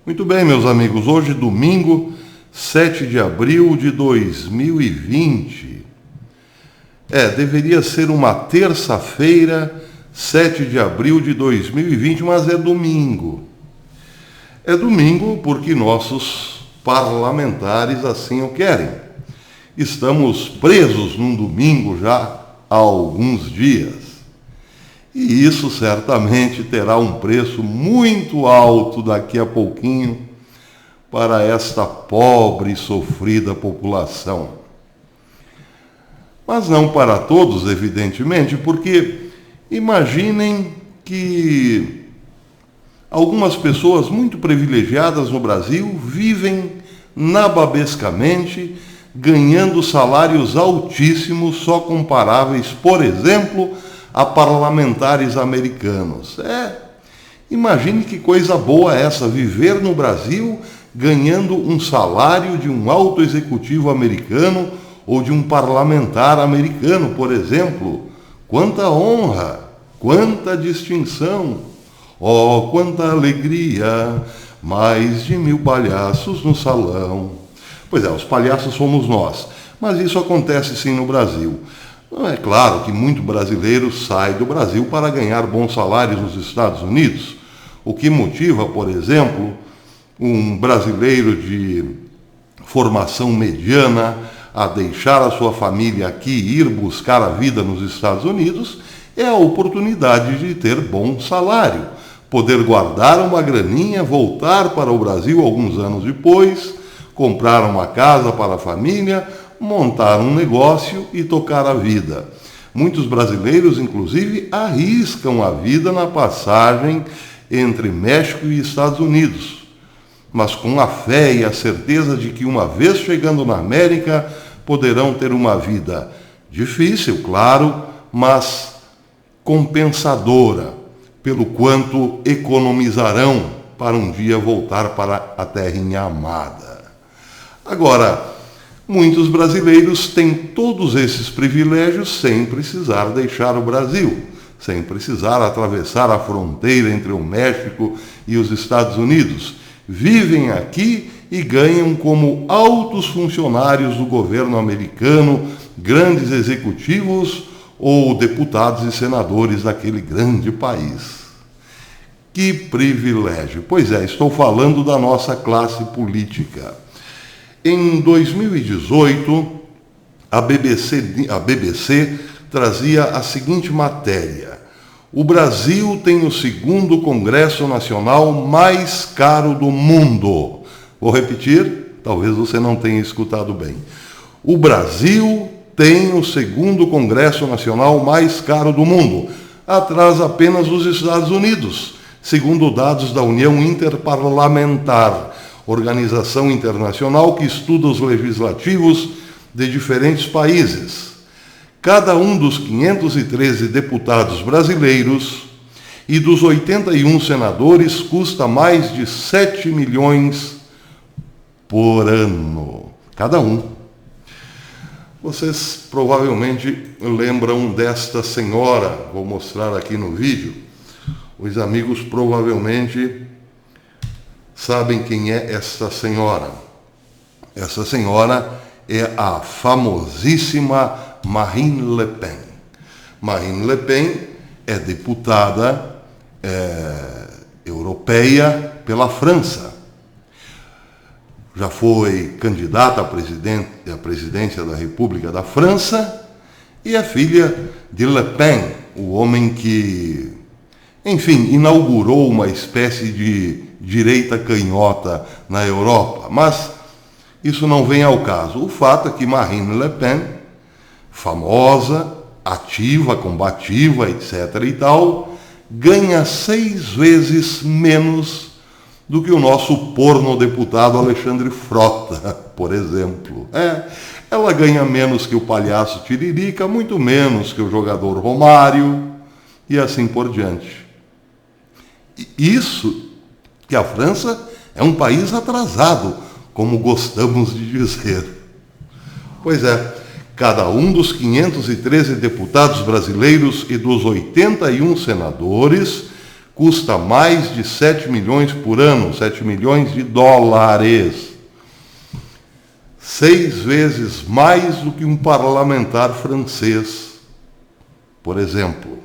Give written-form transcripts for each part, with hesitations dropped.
Muito bem, meus amigos, hoje domingo, 7 de abril de 2020. Deveria ser uma terça-feira, 7 de abril de 2020, mas é domingo. É domingo porque nossos parlamentares assim o querem. Estamos presos num domingo já há alguns dias. E isso certamente terá um preço muito alto daqui a pouquinho para esta pobre e sofrida população. Mas não para todos, evidentemente, porque imaginem que algumas pessoas muito privilegiadas no Brasil vivem nababescamente, ganhando salários altíssimos, só comparáveis, por exemplo, a parlamentares americanos. Imagine que coisa boa essa, viver no Brasil ganhando um salário de um alto executivo americano ou de um parlamentar americano, por exemplo. Quanta honra, quanta distinção, oh, quanta alegria, mais de 1000 palhaços no salão. Pois é, os palhaços somos nós, mas isso acontece sim no Brasil. É claro que muito brasileiro sai do Brasil para ganhar bons salários nos Estados Unidos, o que motiva, por exemplo, um brasileiro de formação mediana a deixar a sua família aqui e ir buscar a vida nos Estados Unidos, é a oportunidade de ter bom salário, poder guardar uma graninha, voltar para o Brasil alguns anos depois, comprar uma casa para a família, montar um negócio e tocar a vida. Muitos brasileiros, inclusive, arriscam a vida na passagem entre México e Estados Unidos, mas com a fé e a certeza de que, uma vez chegando na América, poderão ter uma vida difícil, claro, mas compensadora, pelo quanto economizarão para um dia voltar para a terrinha amada. Agora, muitos brasileiros têm todos esses privilégios sem precisar deixar o Brasil, sem precisar atravessar a fronteira entre o México e os Estados Unidos. Vivem aqui e ganham como altos funcionários do governo americano, grandes executivos ou deputados e senadores daquele grande país. Que privilégio! Pois é, estou falando da nossa classe política. Em 2018, a BBC trazia a seguinte matéria: o Brasil tem o segundo Congresso Nacional mais caro do mundo. Vou repetir, talvez você não tenha escutado bem. O Brasil tem o segundo Congresso Nacional mais caro do mundo, atrás apenas dos Estados Unidos, segundo dados da União Interparlamentar, organização internacional que estuda os legislativos de diferentes países. Cada um dos 513 deputados brasileiros e dos 81 senadores custa mais de 7 milhões por ano. Cada um. Vocês provavelmente lembram desta senhora, vou mostrar aqui no vídeo. Os amigos provavelmente sabem quem é esta senhora. Essa senhora é a famosíssima Marine Le Pen. Marine Le Pen é deputada europeia pela França. Já foi candidata à presidência da República da França e é filha de Le Pen, o homem que, enfim, inaugurou uma espécie de direita canhota na Europa. Mas isso não vem ao caso. O fato é que Marine Le Pen, famosa, ativa, combativa, etc. e tal, ganha 6 vezes menos do que o nosso pornodeputado Alexandre Frota, por exemplo. Ela ganha menos que o palhaço Tiririca, muito menos que o jogador Romário, e assim por diante. Isso que a França é um país atrasado, como gostamos de dizer. Pois é, cada um dos 513 deputados brasileiros e dos 81 senadores custa mais de 7 milhões por ano, 7 milhões de dólares. 6 vezes mais do que um parlamentar francês, por exemplo.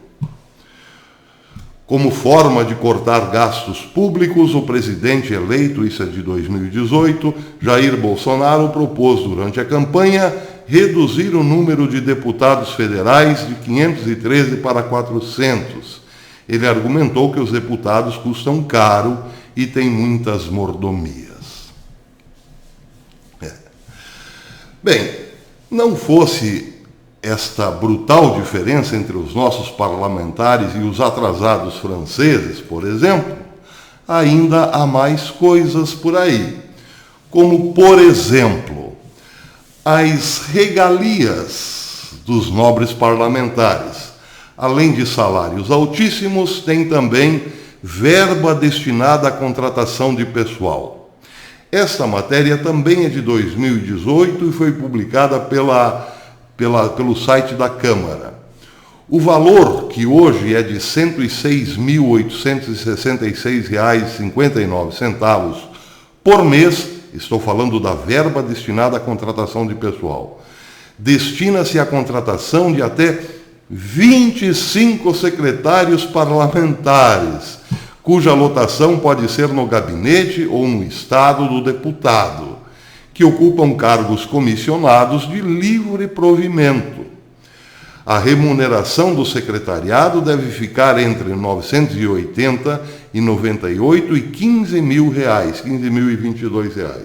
Como forma de cortar gastos públicos, o presidente eleito, isso é de 2018, Jair Bolsonaro, propôs durante a campanha reduzir o número de deputados federais de 513 para 400. Ele argumentou que os deputados custam caro e têm muitas mordomias. Bem, não fosse esta brutal diferença entre os nossos parlamentares e os atrasados franceses, por exemplo, ainda há mais coisas por aí, como, por exemplo, as regalias dos nobres parlamentares. Além de salários altíssimos, tem também verba destinada à contratação de pessoal. Esta matéria também é de 2018 e foi publicada pelo site da Câmara. O valor, que hoje é de R$ 106.866,59 por mês, estou falando da verba destinada à contratação de pessoal, destina-se à contratação de até 25 secretários parlamentares, cuja lotação pode ser no gabinete ou no estado do deputado, que ocupam cargos comissionados de livre provimento. A remuneração do secretariado deve ficar entre R$ 980 e R$ 98 e R$ 15.022.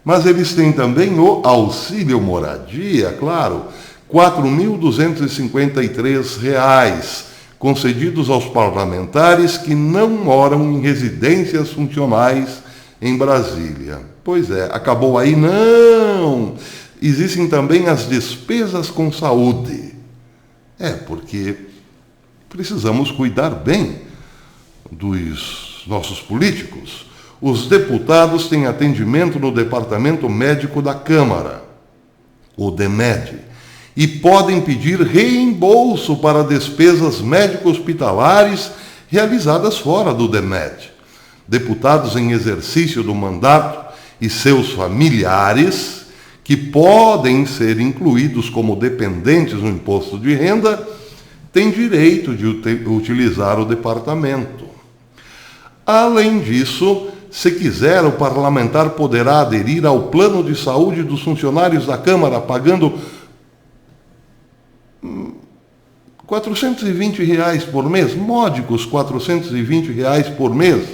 Mas eles têm também o auxílio moradia, claro, R$ 4.253, concedidos aos parlamentares que não moram em residências funcionais em Brasília. Pois é, acabou aí? Não! Existem também as despesas com saúde. Porque precisamos cuidar bem dos nossos políticos. Os deputados têm atendimento no Departamento Médico da Câmara, o DEMED, e podem pedir reembolso para despesas médico-hospitalares realizadas fora do DEMED. Deputados em exercício do mandato e seus familiares, que podem ser incluídos como dependentes no imposto de renda, têm direito de utilizar o departamento. Além disso, se quiser, o parlamentar poderá aderir ao plano de saúde dos funcionários da Câmara, pagando R$ 420 por mês, módicos R$ 420 por mês,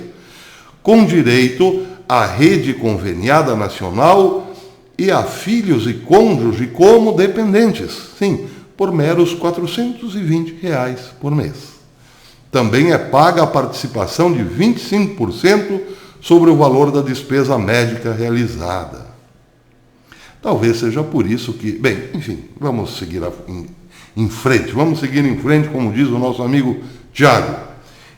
com direito à rede conveniada nacional e a filhos e cônjuge como dependentes, sim, por meros R$ 420 por mês. Também é paga a participação de 25% sobre o valor da despesa médica realizada. Talvez seja por isso que... Bem, enfim, vamos seguir em frente. Vamos seguir em frente, como diz o nosso amigo Tiago.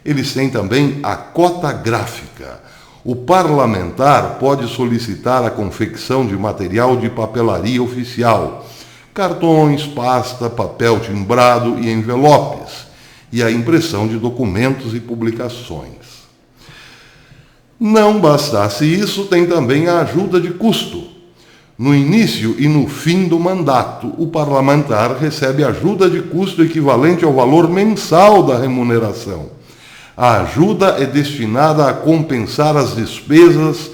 Eles têm também a cota gráfica. O parlamentar pode solicitar a confecção de material de papelaria oficial, cartões, pasta, papel timbrado e envelopes, e a impressão de documentos e publicações. Não bastasse isso, tem também a ajuda de custo. No início e no fim do mandato, o parlamentar recebe ajuda de custo equivalente ao valor mensal da remuneração. A ajuda é destinada a compensar as despesas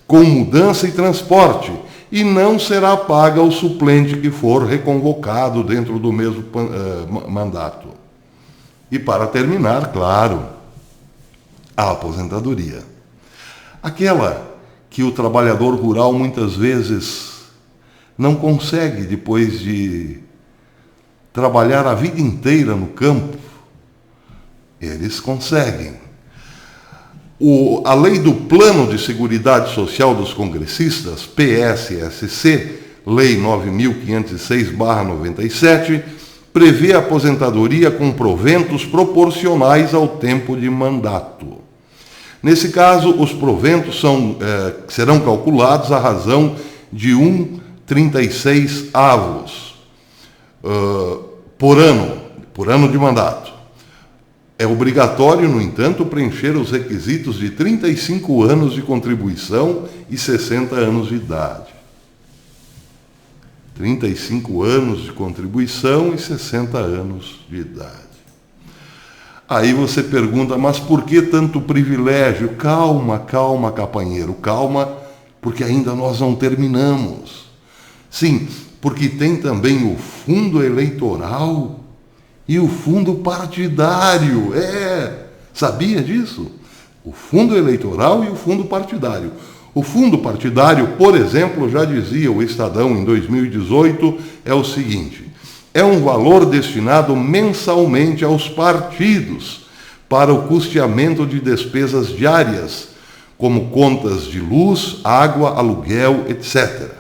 com mudança e transporte e não será paga ao suplente que for reconvocado dentro do mesmo mandato. E para terminar, claro, a aposentadoria. Aquela que o trabalhador rural muitas vezes não consegue, depois de trabalhar a vida inteira no campo. Eles conseguem. A lei do Plano de Seguridade Social dos Congressistas, PSSC, Lei 9.506/97, prevê a aposentadoria com proventos proporcionais ao tempo de mandato. Nesse caso, os proventos serão calculados à razão de 1,36 avos por ano de mandato. É obrigatório, no entanto, preencher os requisitos de 35 anos de contribuição e 60 anos de idade. 35 anos de contribuição e 60 anos de idade. Aí você pergunta, mas por que tanto privilégio? Calma, calma, companheiro, calma, porque ainda nós não terminamos. Sim, porque tem também o fundo eleitoral e o fundo partidário. Sabia disso? O fundo eleitoral e o fundo partidário. O fundo partidário, por exemplo, já dizia o Estadão em 2018, é o seguinte: é um valor destinado mensalmente aos partidos para o custeamento de despesas diárias, como contas de luz, água, aluguel, etc.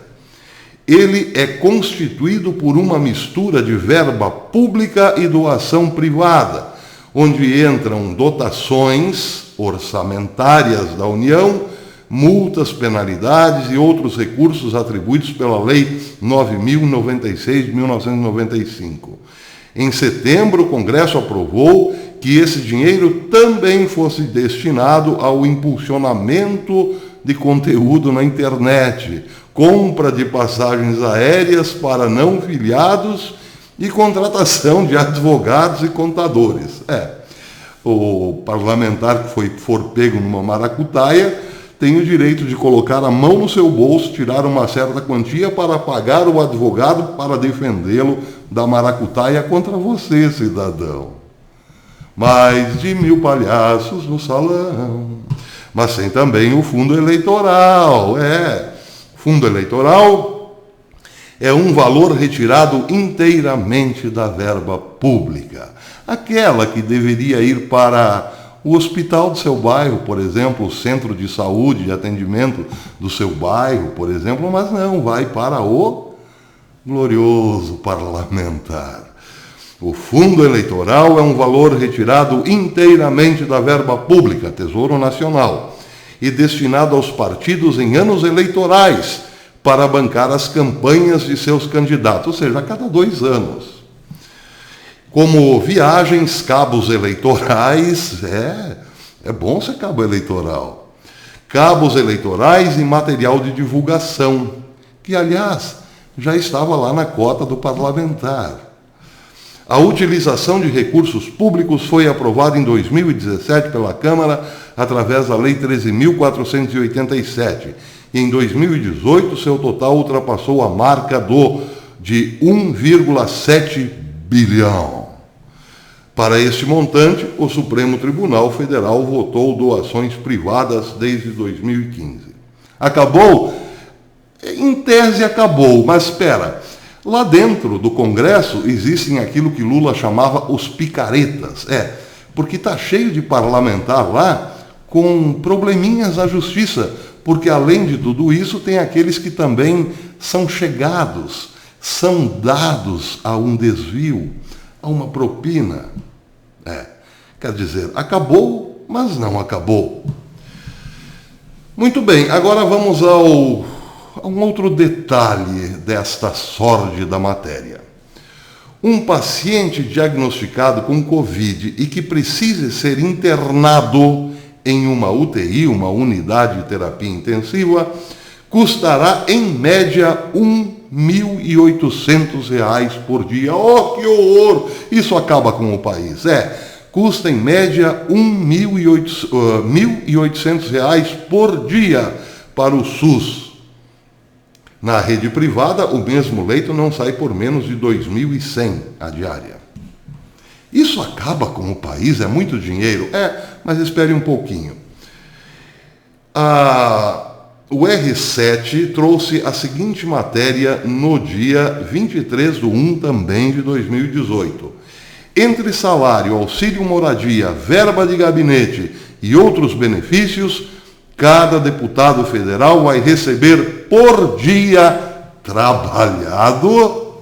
Ele é constituído por uma mistura de verba pública e doação privada, onde entram dotações orçamentárias da União, multas, penalidades e outros recursos atribuídos pela Lei 9.096 de 1995. Em setembro, o Congresso aprovou que esse dinheiro também fosse destinado ao impulsionamento de conteúdo na internet, compra de passagens aéreas para não filiados e contratação de advogados e contadores. O parlamentar que for pego numa maracutaia tem o direito de colocar a mão no seu bolso, tirar uma certa quantia para pagar o advogado para defendê-lo da maracutaia contra você, cidadão. Mais de 1000 palhaços no salão. Mas tem também o fundo eleitoral. Fundo eleitoral é um valor retirado inteiramente da verba pública. Aquela que deveria ir para o hospital do seu bairro, por exemplo, o centro de saúde, de atendimento do seu bairro, por exemplo, mas não, vai para o glorioso parlamentar. O fundo eleitoral é um valor retirado inteiramente da verba pública, Tesouro Nacional, e destinado aos partidos em anos eleitorais para bancar as campanhas de seus candidatos, ou seja, a cada 2 anos. Como viagens, cabos eleitorais, é bom ser cabo eleitoral. Cabos eleitorais e material de divulgação, que, aliás, já estava lá na cota do parlamentar. A utilização de recursos públicos foi aprovada em 2017 pela Câmara através da Lei 13.487. E em 2018, seu total ultrapassou a marca de 1,7 bilhão. Para este montante, o Supremo Tribunal Federal votou doações privadas desde 2015. Acabou? Em tese acabou, mas espera. Lá dentro do Congresso existem aquilo que Lula chamava os picaretas. Porque está cheio de parlamentar lá com probleminhas na justiça, porque além de tudo isso tem aqueles que também são chegados, são dados a um desvio, a uma propina. Quer dizer, acabou, mas não acabou. Muito bem, agora vamos a um outro detalhe desta sórdida matéria. Um paciente diagnosticado com Covid e que precise ser internado em uma UTI, uma unidade de terapia intensiva, custará em média R$ 1.800 por dia. Oh, que horror! Isso acaba com o país. Custa em média R$ 1.800 por dia para o SUS. Na rede privada, o mesmo leito não sai por menos de 2.100 a diária. Isso acaba com o país? É muito dinheiro? Mas espere um pouquinho. O R7 trouxe a seguinte matéria no dia 23/1 também de 2018. Entre salário, auxílio moradia, verba de gabinete e outros benefícios, cada deputado federal vai receber por dia trabalhado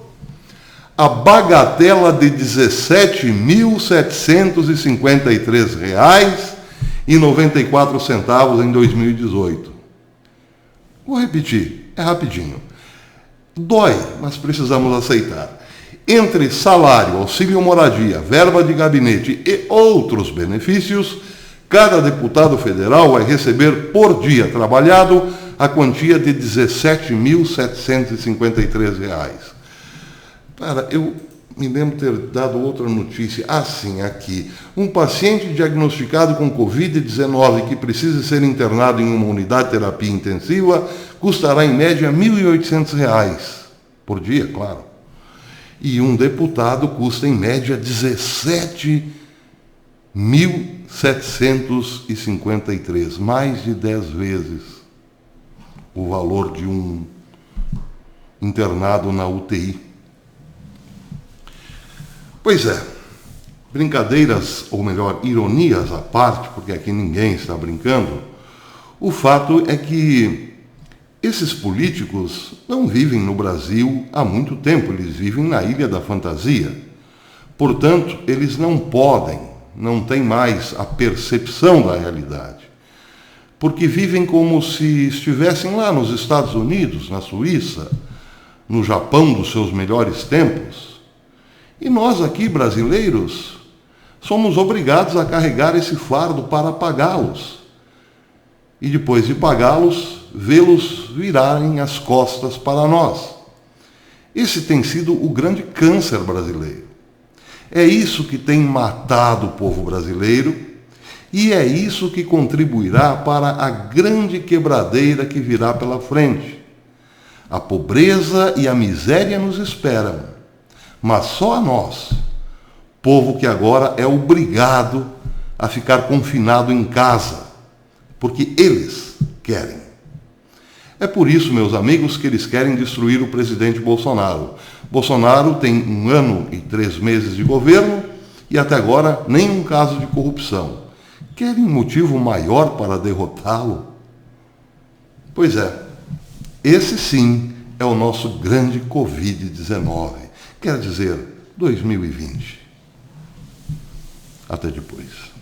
a bagatela de R$ 17.753,94 em 2018. Vou repetir, é rapidinho. Dói, mas precisamos aceitar. Entre salário, auxílio moradia, verba de gabinete e outros benefícios, cada deputado federal vai receber por dia trabalhado a quantia de R$ 17.753. Cara, eu me lembro ter dado outra notícia, assim, aqui. Um paciente diagnosticado com Covid-19 que precisa ser internado em uma unidade de terapia intensiva custará em média R$ 1.800 por dia, claro. E um deputado custa em média R$ 17.753, mais de 10 vezes o valor de um internado na UTI. Pois é, brincadeiras, ou melhor, ironias à parte, porque aqui ninguém está brincando, o fato é que esses políticos não vivem no Brasil há muito tempo, eles vivem na Ilha da Fantasia. Portanto, eles não podem, não têm mais a percepção da realidade, porque vivem como se estivessem lá nos Estados Unidos, na Suíça, no Japão dos seus melhores tempos. E nós aqui, brasileiros, somos obrigados a carregar esse fardo para pagá-los. E depois de pagá-los, vê-los virarem as costas para nós. Esse tem sido o grande câncer brasileiro. É isso que tem matado o povo brasileiro e é isso que contribuirá para a grande quebradeira que virá pela frente. A pobreza e a miséria nos esperam, mas só a nós, povo que agora é obrigado a ficar confinado em casa, porque eles querem. É por isso, meus amigos, que eles querem destruir o presidente Bolsonaro. Bolsonaro tem 1 ano e 3 meses de governo e até agora nenhum caso de corrupção. Querem motivo maior para derrotá-lo? Pois é, esse sim é o nosso grande Covid-19, quer dizer, 2020. Até depois.